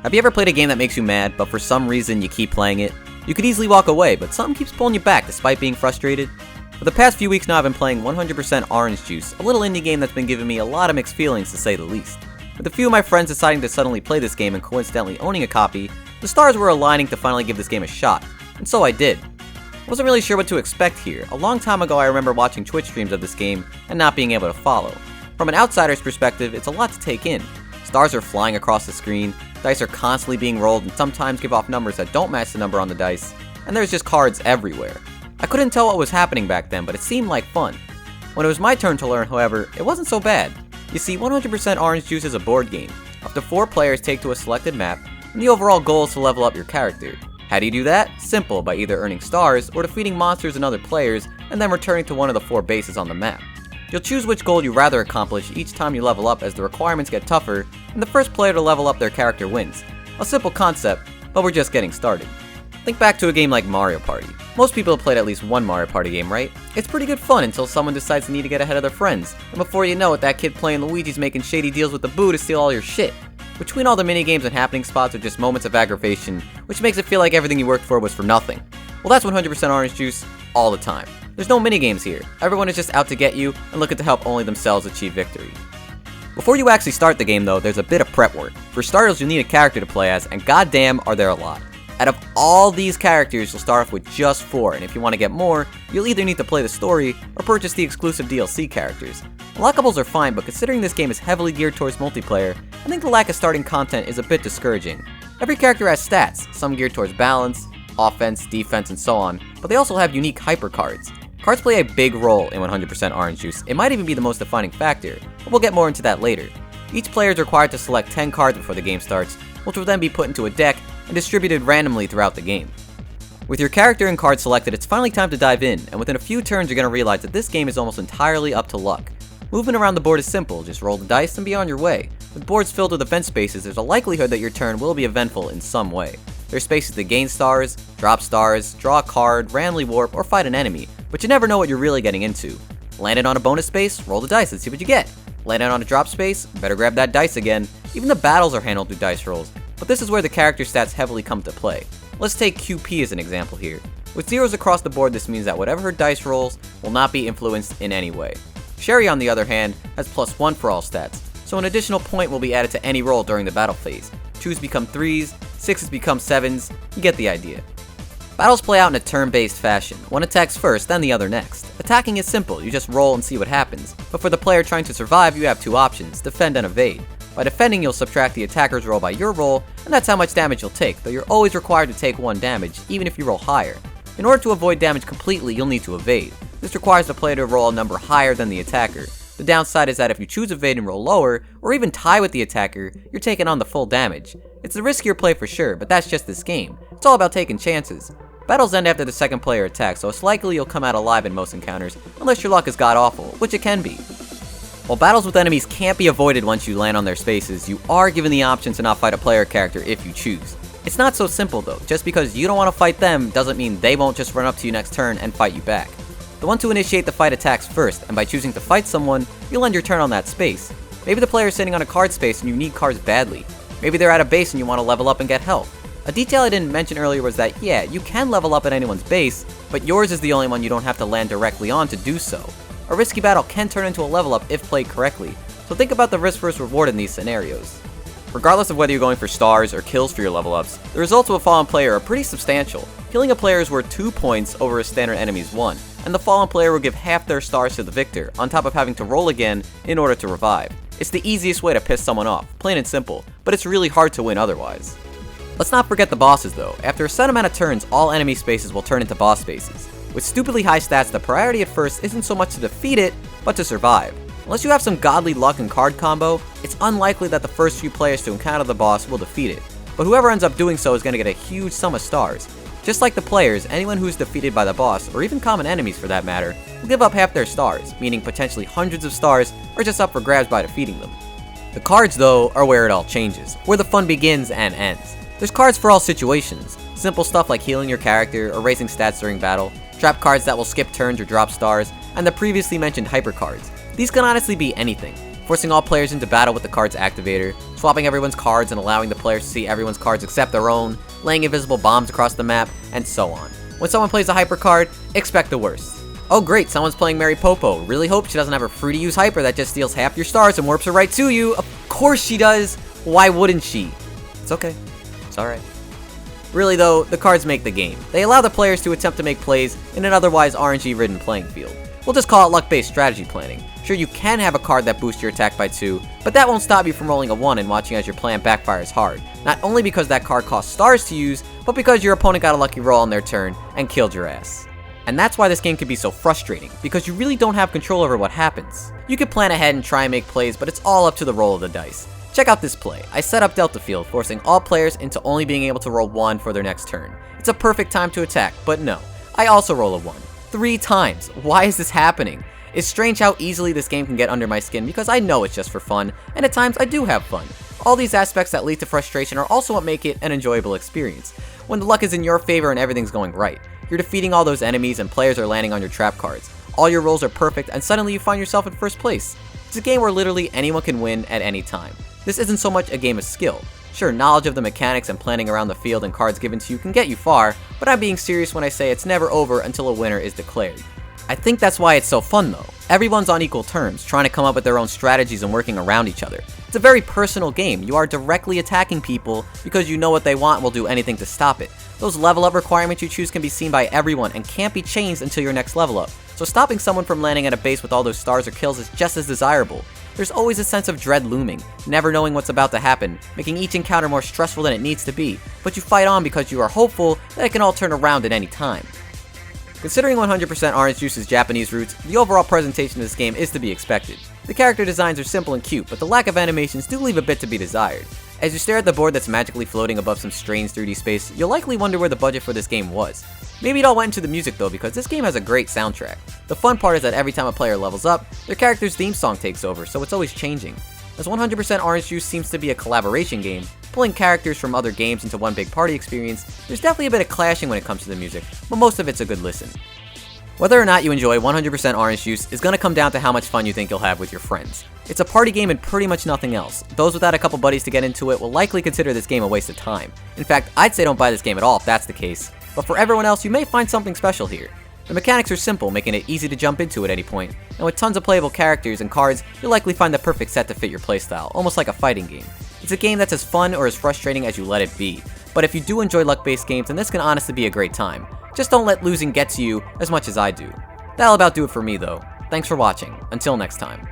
Have you ever played a game that makes you mad, but for some reason you keep playing it? You could easily walk away, but something keeps pulling you back despite being frustrated? For the past few weeks now I've been playing 100% Orange Juice, a little indie game that's been giving me a lot of mixed feelings to say the least. With a few of my friends deciding to suddenly play this game and coincidentally owning a copy, the stars were aligning to finally give this game a shot, and so I did. I wasn't really sure what to expect here. A long time ago I remember watching Twitch streams of this game and not being able to follow. From an outsider's perspective, it's a lot to take in. Stars are flying across the screen, dice are constantly being rolled and sometimes give off numbers that don't match the number on the dice, and there's just cards everywhere. I couldn't tell what was happening back then, but it seemed like fun. When it was my turn to learn, however, it wasn't so bad. You see, 100% Orange Juice is a board game. Up to 4 players take to a selected map, and the overall goal is to level up your character. How do you do that? Simple, by either earning stars or defeating monsters and other players, and then returning to one of the 4 bases on the map. You'll choose which goal you rather accomplish each time you level up as the requirements get tougher, and the first player to level up their character wins. A simple concept, but we're just getting started. Think back to a game like Mario Party. Most people have played at least one Mario Party game, right? It's pretty good fun until someone decides they need to get ahead of their friends, and before you know it, that kid playing Luigi's making shady deals with the Boo to steal all your shit. Between all the minigames and happening spots are just moments of aggravation, which makes it feel like everything you worked for was for nothing. Well, that's 100% Orange Juice all the time. There's no minigames here. Everyone is just out to get you and looking to help only themselves achieve victory. Before you actually start the game though, there's a bit of prep work. For starters, you'll need a character to play as, and goddamn are there a lot. Out of all these characters, you'll start off with just 4, and if you want to get more, you'll either need to play the story or purchase the exclusive DLC characters. Unlockables are fine, but considering this game is heavily geared towards multiplayer, I think the lack of starting content is a bit discouraging. Every character has stats, some geared towards balance, offense, defense, and so on, but they also have unique hyper cards. Cards play a big role in 100% Orange Juice. It might even be the most defining factor, but we'll get more into that later. Each player is required to select 10 cards before the game starts, which will then be put into a deck and distributed randomly throughout the game. With your character and card selected, it's finally time to dive in, and within a few turns you're going to realize that this game is almost entirely up to luck. Movement around the board is simple, just roll the dice and be on your way. With boards filled with event spaces, there's a likelihood that your turn will be eventful in some way. There's spaces to gain stars, drop stars, draw a card, randomly warp, or fight an enemy, but you never know what you're really getting into. Landed on a bonus space, roll the dice and see what you get. Landed on a drop space, better grab that dice again. Even the battles are handled through dice rolls, but this is where the character stats heavily come to play. Let's take QP as an example here. With zeros across the board, this means that whatever her dice rolls will not be influenced in any way. Sherry, on the other hand, has +1 for all stats, so an additional point will be added to any roll during the battle phase. 2s become 3s, 6s become 7s, you get the idea. Battles play out in a turn-based fashion. One attacks first, then the other next. Attacking is simple, you just roll and see what happens, but for the player trying to survive, you have 2 options, defend and evade. By defending, you'll subtract the attacker's roll by your roll, and that's how much damage you'll take, though you're always required to take 1 damage, even if you roll higher. In order to avoid damage completely, you'll need to evade. This requires the player to roll a number higher than the attacker. The downside is that if you choose evade and roll lower, or even tie with the attacker, you're taking on the full damage. It's a riskier play for sure, but that's just this game. It's all about taking chances. Battles end after the second player attacks, so it's likely you'll come out alive in most encounters, unless your luck is god-awful, which it can be. While battles with enemies can't be avoided once you land on their spaces, you are given the option to not fight a player character if you choose. It's not so simple though. Just because you don't want to fight them doesn't mean they won't just run up to you next turn and fight you back. The one to initiate the fight attacks first, and by choosing to fight someone, you'll end your turn on that space. Maybe the player is sitting on a card space and you need cards badly. Maybe they're at a base and you want to level up and get health. A detail I didn't mention earlier was that, yeah, you can level up at anyone's base, but yours is the only one you don't have to land directly on to do so. A risky battle can turn into a level up if played correctly, so think about the risk versus reward in these scenarios. Regardless of whether you're going for stars or kills for your level ups, the results of a fallen player are pretty substantial. Killing a player is worth 2 points over a standard enemy's 1, and the fallen player will give half their stars to the victor, on top of having to roll again in order to revive. It's the easiest way to piss someone off, plain and simple, but it's really hard to win otherwise. Let's not forget the bosses though. After a set amount of turns, all enemy spaces will turn into boss spaces. With stupidly high stats, the priority at first isn't so much to defeat it, but to survive. Unless you have some godly luck and card combo, it's unlikely that the first few players to encounter the boss will defeat it. But whoever ends up doing so is going to get a huge sum of stars. Just like the players, anyone who's defeated by the boss, or even common enemies for that matter, will give up half their stars, meaning potentially hundreds of stars are just up for grabs by defeating them. The cards though are where it all changes, where the fun begins and ends. There's cards for all situations. Simple stuff like healing your character or raising stats during battle, trap cards that will skip turns or drop stars, and the previously mentioned hyper cards. These can honestly be anything. forcing all players into battle with the card's activator, swapping everyone's cards and allowing the players to see everyone's cards except their own, laying invisible bombs across the map, and so on. When someone plays a hyper card, expect the worst. Oh great, someone's playing Mary Popo. Really hope she doesn't have a free-to-use hyper that just steals half your stars and warps her right to you. Of course she does! Why wouldn't she? It's okay. It's alright. Really though, the cards make the game. They allow the players to attempt to make plays in an otherwise RNG-ridden playing field. We'll just call it luck-based strategy planning. Sure, you can have a card that boosts your attack by 2, but that won't stop you from rolling a 1 and watching as your plan backfires hard. Not only because that card costs stars to use, but because your opponent got a lucky roll on their turn and killed your ass. And that's why this game can be so frustrating, because you really don't have control over what happens. You can plan ahead and try and make plays, but it's all up to the roll of the dice. Check out this play. I set up Delta Field, forcing all players into only being able to roll 1 for their next turn. It's a perfect time to attack, but no. I also roll a 1. 3 times. Why is this happening? It's strange how easily this game can get under my skin because I know it's just for fun, and at times I do have fun. All these aspects that lead to frustration are also what make it an enjoyable experience. When the luck is in your favor and everything's going right. You're defeating all those enemies and players are landing on your trap cards. All your rolls are perfect and suddenly you find yourself in first place. It's a game where literally anyone can win at any time. This isn't so much a game of skill. Sure, knowledge of the mechanics and planning around the field and cards given to you can get you far, but I'm being serious when I say it's never over until a winner is declared. I think that's why it's so fun though. Everyone's on equal terms, trying to come up with their own strategies and working around each other. It's a very personal game. You are directly attacking people because you know what they want and will do anything to stop it. Those level up requirements you choose can be seen by everyone and can't be changed until your next level up. So stopping someone from landing at a base with all those stars or kills is just as desirable. There's always a sense of dread looming, never knowing what's about to happen, making each encounter more stressful than it needs to be, but you fight on because you are hopeful that it can all turn around at any time. Considering 100% Orange Juice's Japanese roots, the overall presentation of this game is to be expected. The character designs are simple and cute, but the lack of animations do leave a bit to be desired. As you stare at the board that's magically floating above some strange 3D space, you'll likely wonder where the budget for this game was. Maybe it all went into the music though, because this game has a great soundtrack. The fun part is that every time a player levels up, their character's theme song takes over, so it's always changing. As 100% Orange Juice seems to be a collaboration game, pulling characters from other games into one big party experience, there's definitely a bit of clashing when it comes to the music, but most of it's a good listen. Whether or not you enjoy 100% Orange Juice is going to come down to how much fun you think you'll have with your friends. It's a party game and pretty much nothing else. Those without a couple buddies to get into it will likely consider this game a waste of time. In fact, I'd say don't buy this game at all if that's the case. But for everyone else, you may find something special here. The mechanics are simple, making it easy to jump into at any point, and with tons of playable characters and cards, you'll likely find the perfect set to fit your playstyle, almost like a fighting game. It's a game that's as fun or as frustrating as you let it be, but if you do enjoy luck-based games, then this can honestly be a great time. Just don't let losing get to you as much as I do. That'll about do it for me though. Thanks for watching. Until next time.